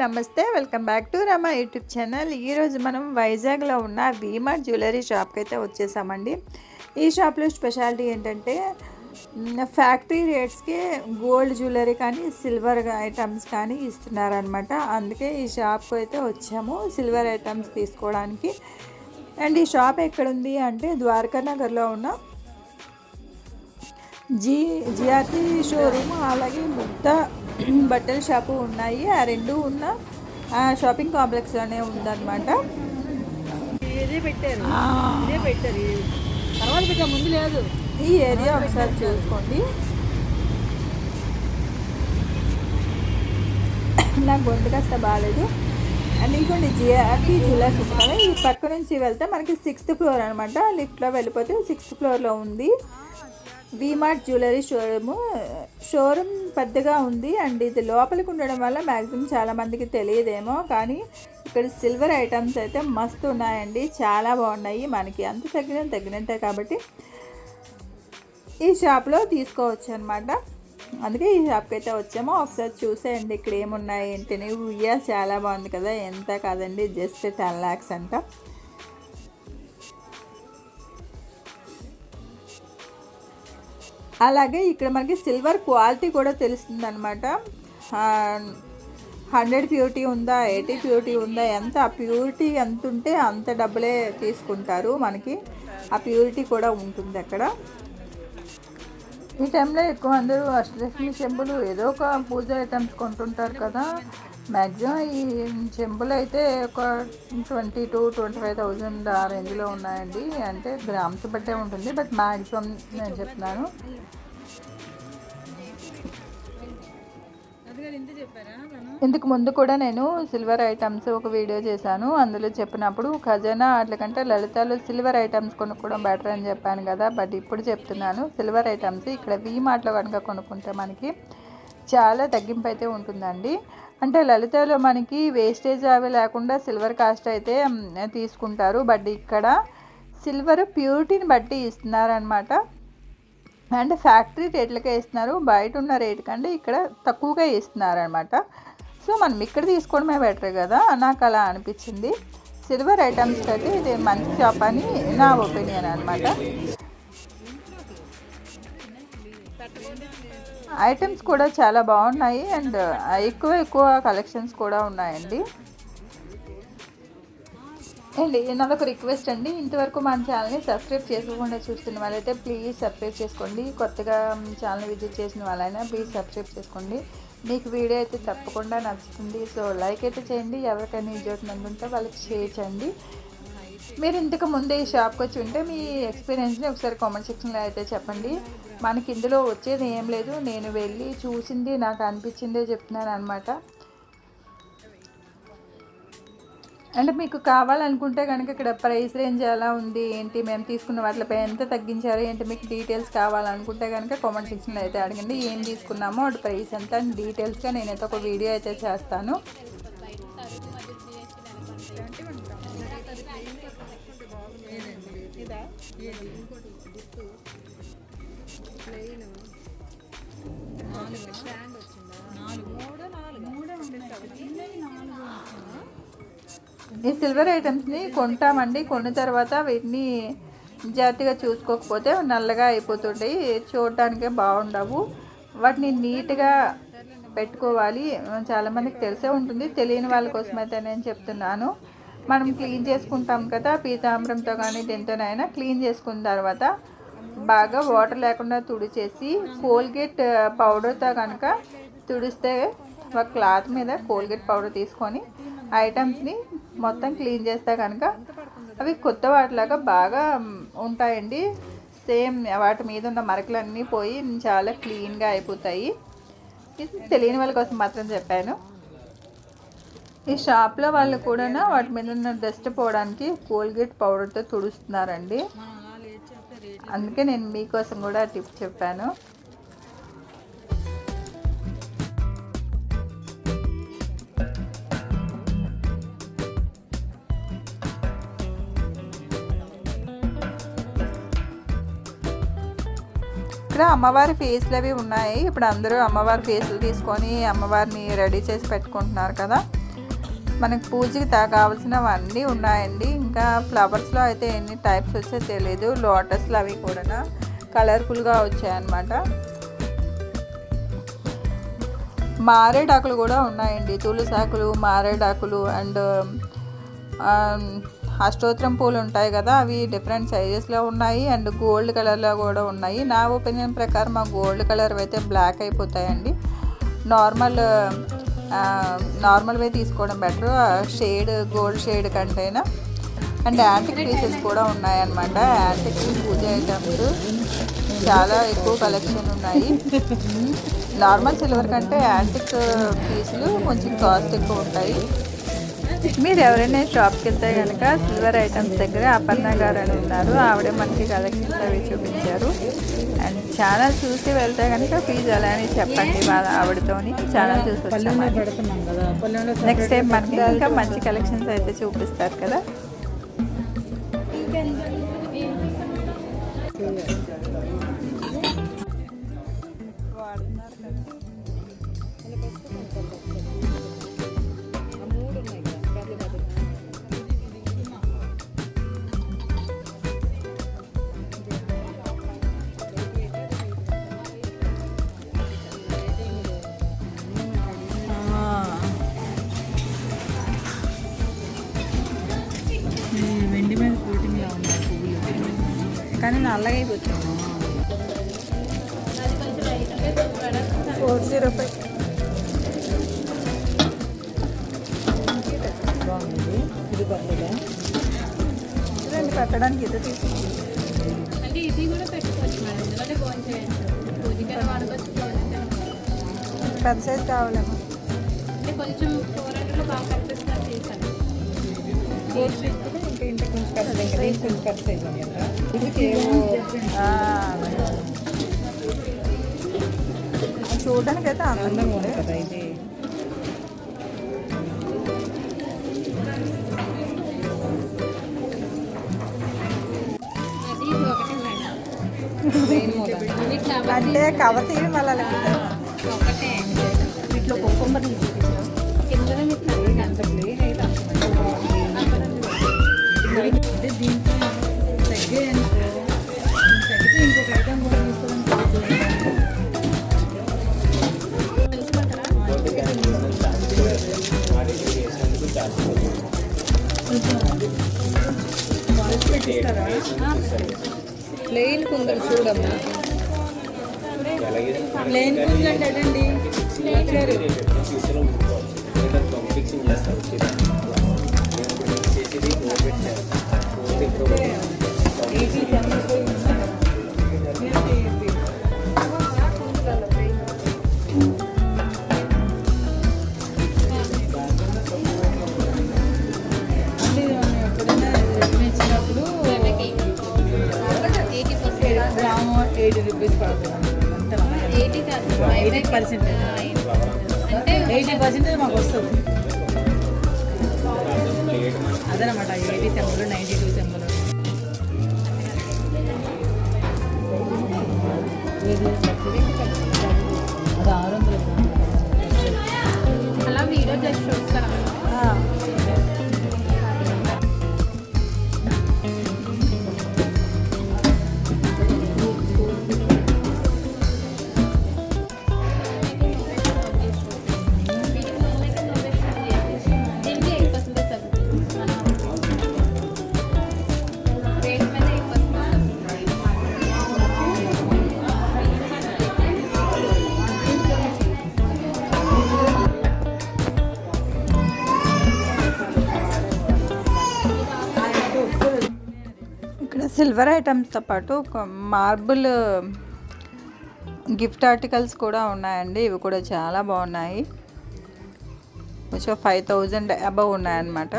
నమస్తే, welcome back to Rama YouTube channel. ఈరోజు మనం వైజాగ్లో ఉన్న వీమార్ట్ జ్యువెలరీ షాప్కి అయితే వచ్చేసామండి. ఈ షాప్లో స్పెషాలిటీ ఏంటంటే ఫ్యాక్టరీ రేట్స్కి గోల్డ్ జ్యువెలరీ కానీ సిల్వర్ ఐటమ్స్ కానీ ఇస్తున్నారనమాట. అందుకే ఈ షాప్కి అయితే వచ్చాము సిల్వర్ ఐటమ్స్ తీసుకోవడానికి. అండ్ ఈ షాప్ ఎక్కడుంది అంటే ద్వారకా నగర్లో ఉన్న జిఆర్టీ షోరూమ్, అలాగే ముగ్ధ బట్టల షాపు ఉన్నాయి. ఆ రెండు ఉన్న షాపింగ్ కాంప్లెక్స్లోనే ఉందన్నమాట. ముందు లేదు. ఈ ఏరియా ఒకసారి చూసుకోండి. నాకు గొంతు కాస్త బాగాలేదు. అండ్ ఇంకోటి జిఆర్టీ జ్యువెలర్స్ ఉంది కదా, ఈ పక్క నుంచి వెళ్తే మనకి 6th ఫ్లోర్ అనమాట. లిఫ్ట్లో వెళ్ళిపోతే 6th ఫ్లోర్లో ఉంది వీమార్ట్ జ్యువెలరీ షోరూమ్ పెద్దగా ఉంది. అండ్ ఇది లోపలికి ఉండడం వల్ల మ్యాక్సిమం చాలామందికి తెలియదేమో, కానీ ఇక్కడ సిల్వర్ ఐటమ్స్ అయితే మస్తు ఉన్నాయండి, చాలా బాగున్నాయి. మనకి అంత తగ్గినంతే కాబట్టి ఈ షాప్లో తీసుకోవచ్చు అనమాట. అందుకే ఈ షాప్కి అయితే వచ్చామో. ఒకసారి చూసేయండి ఇక్కడ ఏమున్నాయి ఏంటని. ఉయ్యాల చాలా బాగుంది కదా, ఎంత కాదండి, జస్ట్ 10 lakhs అంట. అలాగే ఇక్కడ మనకి సిల్వర్ క్వాలిటీ కూడా తెలుస్తుంది అనమాట. 100 ప్యూరిటీ ఉందా, 80 ప్యూరిటీ ఉందా, ఎంత ఆ ప్యూరిటీ ఎంత ఉంటే అంత డబ్బులే తీసుకుంటారు. మనకి ఆ ప్యూరిటీ కూడా ఉంటుంది అక్కడ. ఈ టైంలో ఎక్కువ అందరూ అష్టలక్ష్మి చెంబులు ఏదో ఒక పూజ ఐటమ్స్ కొంటుంటారు కదా. మ్యాక్సిమం ఈ చెంబులు అయితే ఒక 20,000 to 25,000 ఆ రేంజ్లో ఉన్నాయండి. అంటే గ్రామ్స్ బట్టే ఉంటుంది, బట్ మ్యాక్సిమం నేను చెప్తున్నాను. ఇంతకు ముందు కూడా నేను సిల్వర్ ఐటమ్స్ ఒక వీడియో చేశాను. అందులో చెప్పినప్పుడు ఖజానా అట్లకంటే లలితాలో సిల్వర్ ఐటమ్స్ కొనుక్కోవడం బెటర్ అని చెప్పాను కదా. బట్ ఇప్పుడు చెప్తున్నాను, సిల్వర్ ఐటమ్స్ ఇక్కడ వీమార్ట్లో కనుక కొనుక్కుంటే మనకి చాలా తగ్గింపు అయితే ఉంటుందండి. అంటే లలితలో మనకి వేస్టేజ్ అవి లేకుండా సిల్వర్ కాస్ట్ అయితే తీసుకుంటారు. బట్ ఇక్కడ సిల్వర్ ప్యూరిటీని బట్టి ఇస్తున్నారనమాట. అంటే ఫ్యాక్టరీ రేట్లకే ఇస్తున్నారు, బయట ఉన్న రేట్ కంటే ఇక్కడ తక్కువగా ఇస్తున్నారనమాట. సో మనం ఇక్కడ తీసుకోవడమే బెటర్ కదా, నాకు అలా అనిపించింది. సిల్వర్ ఐటమ్స్కి అయితే ఇది మంచి షాప్ అని నా ఒపీనియన్ అనమాట. ఐటమ్స్ కూడా చాలా బాగున్నాయి అండ్ ఎక్కువ కలెక్షన్స్ కూడా ఉన్నాయండి. అండ్ నాదొక రిక్వెస్ట్ అండి, ఇంతవరకు మన ఛానల్ని సబ్స్క్రైబ్ చేసుకోకుండా చూస్తున్న వాళ్ళైతే ప్లీజ్ సబ్స్క్రైబ్ చేసుకోండి. కొత్తగా ఛానల్ విజిట్ చేసిన వాళ్ళైనా ప్లీజ్ సబ్స్క్రైబ్ చేసుకోండి. మీకు వీడియో అయితే తప్పకుండా నచ్చుతుంది. సో లైక్ అయితే చేయండి. ఎవరికైనా యూజ్ ఉంటే వాళ్ళకి షేర్ చేయండి. మీరు ఇంతకు ముందే ఈ షాప్కి వచ్చి ఉంటే మీ ఎక్స్పీరియన్స్ని ఒకసారి కామెంట్ సెక్షన్లో అయితే చెప్పండి. మనకి ఇందులో వచ్చేది ఏం లేదు, నేను వెళ్ళి చూసింది నాకు అనిపించిందే చెప్తున్నాను అనమాట. అంటే మీకు కావాలనుకుంటే కనుక ఇక్కడ ప్రైస్ రేంజ్ ఎలా ఉంది ఏంటి, మేము తీసుకున్న వాటిపై ఎంత తగ్గించారు ఏంటి, మీకు డీటెయిల్స్ కావాలనుకుంటే కనుక కామెంట్ సెక్షన్లో అయితే అడగండి. ఏం తీసుకున్నామో అటు ప్రైస్ ఎంత అని డీటెయిల్స్గా నేనైతే ఒక వీడియో అయితే చేస్తాను. ఈ సిల్వర్ ఐటమ్స్ని కొంటామండి, కొన్న తర్వాత వీటిని జాగ్రత్తగా చూసుకోకపోతే నల్లగా అయిపోతుంటాయి, చూడటానికే బాగుండవు. వాటిని నీట్గా పెట్టుకోవాలి. చాలామందికి తెలిసే ఉంటుంది, తెలియని వాళ్ళ కోసం అయితే నేను చెప్తున్నాను. మనం క్లీన్ చేసుకుంటాం కదా పీతాంబరంతో కానీ దేంతోనైనా, క్లీన్ చేసుకున్న తర్వాత బాగా వాటర్ లేకుండా తుడిచేసి కోల్గేట్ పౌడర్తో కనుక తుడిస్తే, ఒక క్లాత్ మీద కోల్గేట్ పౌడర్ తీసుకొని ఐటమ్స్ని మొత్తం క్లీన్ చేస్తే కనుక అవి కొత్త వాటిలాగా బాగా ఉంటాయండి. సేమ్ వాటి మీద ఉన్న మరకలన్నీ పోయి చాలా క్లీన్గా అయిపోతాయి. ఇది తెలియని వాళ్ళ కోసం మాత్రం చెప్పాను. ఈ షాప్లో వాళ్ళు కూడా వాటి మీద ఉన్న డస్ట్ పోవడానికి కోల్గేట్ పౌడర్తో తుడుస్తున్నారండి. అందుకే నేను మీకోసం కూడా టిప్ చెప్పాను. ఇక్కడ అమ్మవారి ఫేస్లు అవి ఉన్నాయి. ఇప్పుడు అందరూ అమ్మవారి ఫేస్లు తీసుకొని అమ్మవారిని రెడీ చేసి పెట్టుకుంటున్నారు కదా. మనకు పూజకి కావాల్సినవన్నీ ఉన్నాయండి. ఇంకా ఫ్లవర్స్లో అయితే ఎన్ని టైప్స్ వచ్చాయో తెలియదు. లోటస్లు అవి కూడా కలర్ఫుల్గా వచ్చాయన్నమాట. మారేడాకులు కూడా ఉన్నాయండి. తులసాకులు, మారేడాకులు అండ్ అష్టోత్తరం పూలు ఉంటాయి కదా, అవి డిఫరెంట్ సైజెస్లో ఉన్నాయి అండ్ గోల్డ్ కలర్లో కూడా ఉన్నాయి. నా ఒపీనియన్ ప్రకారం ఆ గోల్డ్ కలర్ అయితే బ్లాక్ అయిపోతాయండి. నార్మల్వే తీసుకోవడం బెటర్, షేడ్ గోల్డ్ షేడ్ కంటైనా. అండ్ యాంటిక్ పీసెస్ కూడా ఉన్నాయన్నమాట. యాంటిక్ పూజ ఐటమ్స్ చాలా ఎక్కువ కలెక్షన్ ఉన్నాయి. నార్మల్ సిల్వర్ కంటే యాంటిక్ పీసులు కొంచెం కాస్ట్ ఎక్కువ ఉంటాయి. మీరు ఎవరైనా షాప్కి వెళ్తే కనుక సిల్వర్ ఐటమ్స్ దగ్గర అపర్ణ గారు అని ఉన్నారు. ఆవిడే మనకి కలెక్షన్స్ అవి చూపించారు. అండ్ ఛానల్ చూసి వెళ్తే కనుక ప్లీజ్ అలా అని చెప్పండి వాళ్ళ ఆవిడతోని. ఛానల్ చూసి వచ్చాము. నెక్స్ట్ టైం మనకి ఇంకా మంచి కలెక్షన్స్ అయితే చూపిస్తారు కదా. వెండి మీద కోటింగ్లా ఉన్నాయి పువ్వులు, కానీ నల్లగా అయిపోతుంది. 405 బాగుంది. ఇది పర్లేదా? రెండు పెట్టడానికి ఇది తీసుకుంటాం. అంటే ఇది కూడా పెట్టుకోవచ్చు మేడం, ఎందుకంటే పూజకి వాడుకోవచ్చు. పెద్ద సైజ్ కావాలేమో. అంటే కొంచెం 400లో బాగా కనిపిస్తుంది చేశాను. ఇంకా ఇంటి కొంచెం పెద్ద సైజ్ ఉంది కదా. చూడడానికి అయితే అందంగా ఉంది కదా ఇది. అది ఒకటి మేడం, అంటే కవర్ తీవి మళ్ళీ ఒకటే వీటిలో కొబ్బరి చూపించాం కింద మీకు అంత ప్లేన్ అయితే అంటే దీంట్లో తగ్గే అనుకో, తగ్గితే ఇంకొక ఐటమ్ కూడా తీసుకోవడానికి పెట్టిస్తారా? ప్లెయిన్ కుందరు చూడమ్మా. ప్లెయిన్ కుందరు అంటే అదండి గ్రాము 80 రూపీస్ పడుతుంది. 80% అంటే 80% మాకు వస్తుంది. అదనమాట 80 సెంబులు, 92 సెంబులు. అది 600. అలా వీడియో జస్ట్ చూస్తారా? సిల్వర్ ఐటమ్స్తో పాటు ఒక మార్బుల్ గిఫ్ట్ ఆర్టికల్స్ కూడా ఉన్నాయండి. ఇవి కూడా చాలా బాగున్నాయి. కొంచెం 5000 అబవ్ ఉన్నాయన్నమాట.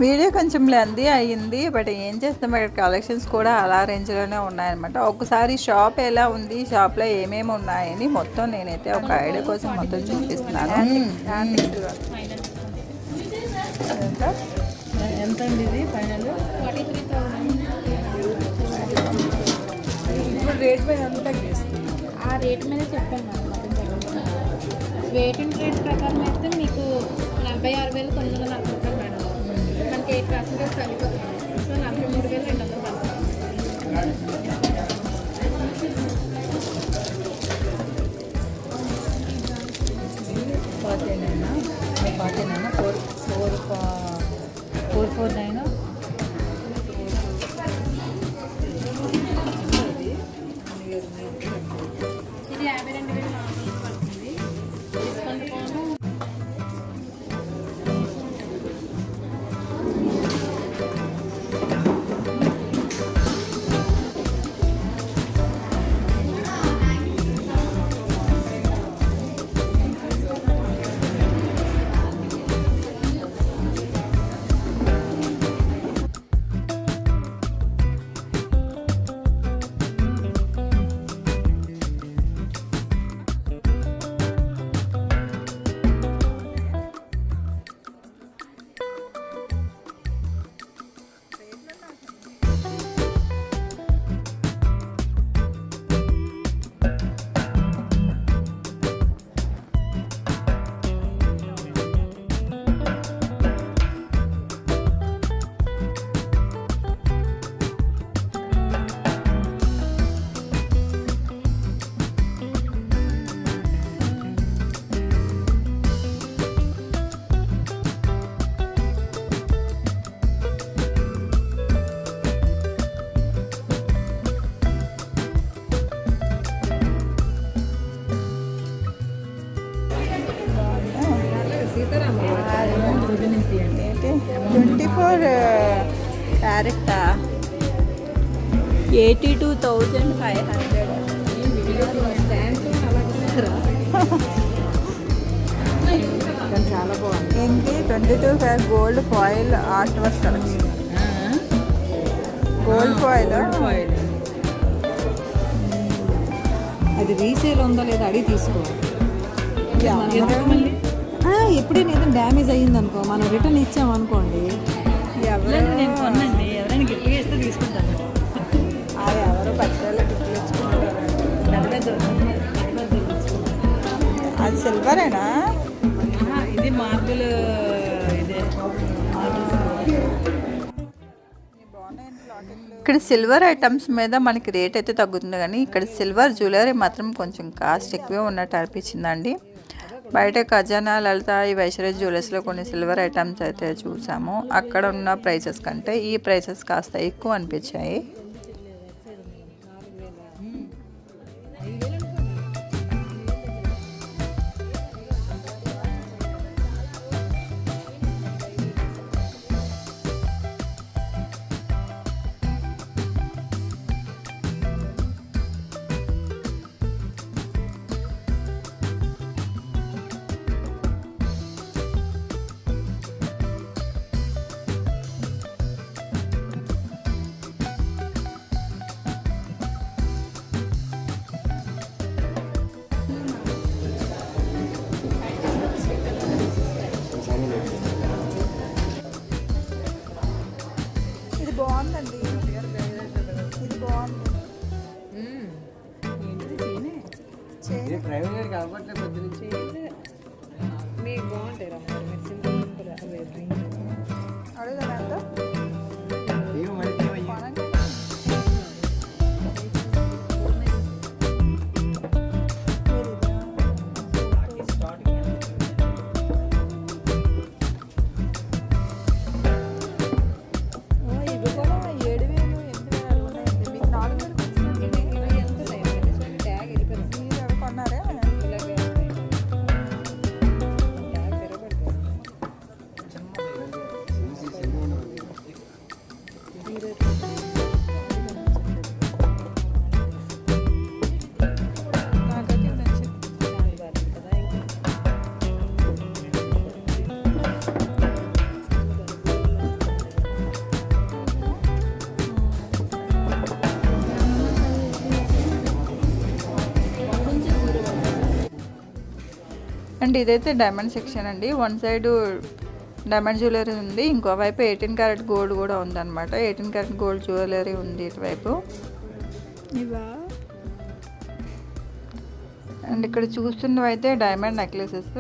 వీడియో కొంచెం లెంతీ అయ్యింది, బట్ ఏం చేస్తాం, ఇక్కడ కలెక్షన్స్ కూడా అలా రేంజ్లోనే ఉన్నాయన్నమాట. ఒకసారి షాప్ ఎలా ఉంది, షాప్లో ఏమేమి ఉన్నాయని మొత్తం నేనైతే ఒక ఐడియా కోసం మొత్తం చూపిస్తున్నాను. ఎంత అండి ఇది ఫైనల్? 43,000. ఇప్పుడు రేట్ పైన అంతా తగ్గిస్తుంది. ఆ రేట్ మీద చెప్పాను మేడం మొత్తం తగ్గించాను. వెయిట్ అండ్ రేట్ ప్రకారం అయితే మీకు 46,940 రూపాయలు మేడం. మనకి 8% తగ్గిపోతుంది. సో 43,200 పాతేనా 449 ఇది 52,400 పడుతుంది. డిస్కౌంట్ పోను ఏంటి 24 క్యారెక్టా 82,500. చాలా బాగుంది. ఏంటి 22 carat gold foil art work collection. Gold foil అది రీసేల్ ఉందో లేదో అడిగి తీసుకో. మళ్ళీ ఎప్పుడైనా ఏదైనా డ్యామేజ్ అయ్యింది అనుకో, మనం రిటర్న్ ఇచ్చామనుకోండి, నేను కొనండి, ఎవరైనా గిఫ్ట్గా ఇస్తే తీసుకుంటాను. అది ఎవరు పచ్చళ్ళు గిఫ్ట్లు ఇచ్చుకుంటారు. అది సిల్వరేనా? ఇది మార్బుల్. ఇదే ఇక్కడ సిల్వర్ ఐటమ్స్ మీద మనకి రేట్ అయితే తగ్గుతుంది, కానీ ఇక్కడ సిల్వర్ జ్యువెలరీ మాత్రం కొంచెం కాస్ట్ ఎక్కువే ఉన్నట్టు అనిపించిందండి. బయట ఖజానా, లలిత, ఈ వైశ్వరేజ్ జ్యువెలర్స్లో కొన్ని సిల్వర్ ఐటమ్స్ అయితే చూసాము. అక్కడ ఉన్న ప్రైసెస్ కంటే ఈ ప్రైసెస్ కాస్త ఎక్కువ అనిపించాయి. ఇది బాగుందండి, ఇది బాగుంది. మీకు బాగుంటాయి అడుగుదా ఎంత? ఇవి కూడా 7,000, 8,000 ఉన్నాయండి. మీకు 4,000 ట్యాగ్ వెళ్ళిపోయింది. మీరు ఎవరు కొన్నారే? నాకైతే ఇది నచ్చింది. అండ్ ఇదైతే డైమండ్ సెక్షన్ అండి. వన్ సైడ్ డైమండ్ జ్యువెలరీ ఉంది, ఇంకో వైపు 18 క్యారెట్ గోల్డ్ కూడా ఉందన్నమాట. 18 క్యారెట్ గోల్డ్ జ్యువెలరీ ఉంది ఇటువైపు. ఇవా అండ్ ఇక్కడ చూస్తున్నవి అయితే డైమండ్ నెక్లెసెస్.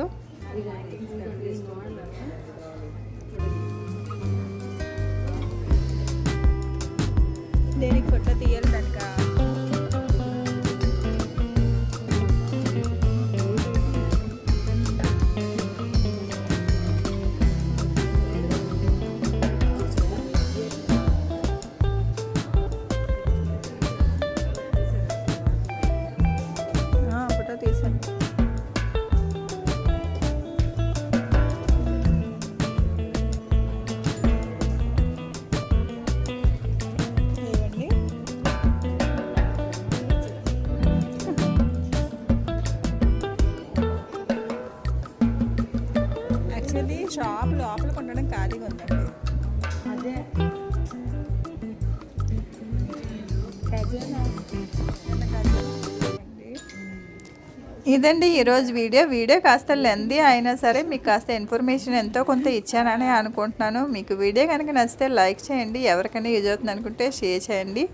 దేనికి ఫోటో తీయాలి దానిక ఫోటో తీసాను. యాక్చువల్లీ షాప్ లోపల కొనడం ఖాళీగా ఉందండి. అదే ఇదండి ఈరోజు వీడియో కాస్త లెందీ అయినా సరే మీకు కాస్త ఇన్ఫర్మేషన్ ఎంతో కొంత ఇచ్చానని అనుకుంటున్నాను. మీకు వీడియో కనుక నచ్చితే లైక్ చేయండి, ఎవరికైనా యూజ్ అవుతుంది అనుకుంటే షేర్ చేయండి.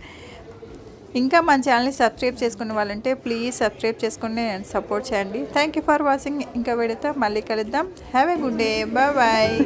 ఇంకా మన ఛానల్ని సబ్స్క్రైబ్ చేసుకునే వాళ్ళంటే ప్లీజ్ సబ్స్క్రైబ్ చేసుకుని సపోర్ట్ చేయండి. Thank you for watching. ఇంకా వీడియోతో మళ్ళీ కలుద్దాం. Have a good day. Bye.